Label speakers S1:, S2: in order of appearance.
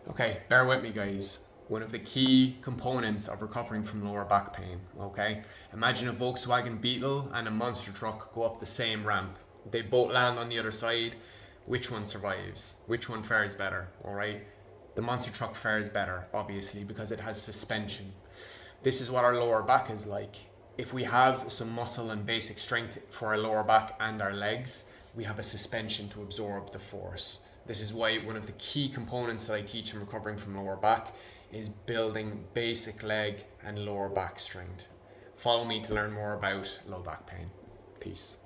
S1: Okay, bear with me, guys. One of the key components of recovering from lower back pain, okay? Imagine a Volkswagen Beetle and a monster truck go up the same ramp. They both land on the other side. Which one survives? Which one fares better, all right? The monster truck fares better, obviously, because it has suspension. This is what our lower back is like. If we have some muscle and basic strength for our lower back and our legs, we have a suspension to absorb the force. This is why one of the key components that I teach in recovering from lower back is building basic leg and lower back strength. Follow me to learn more about low back pain. Peace.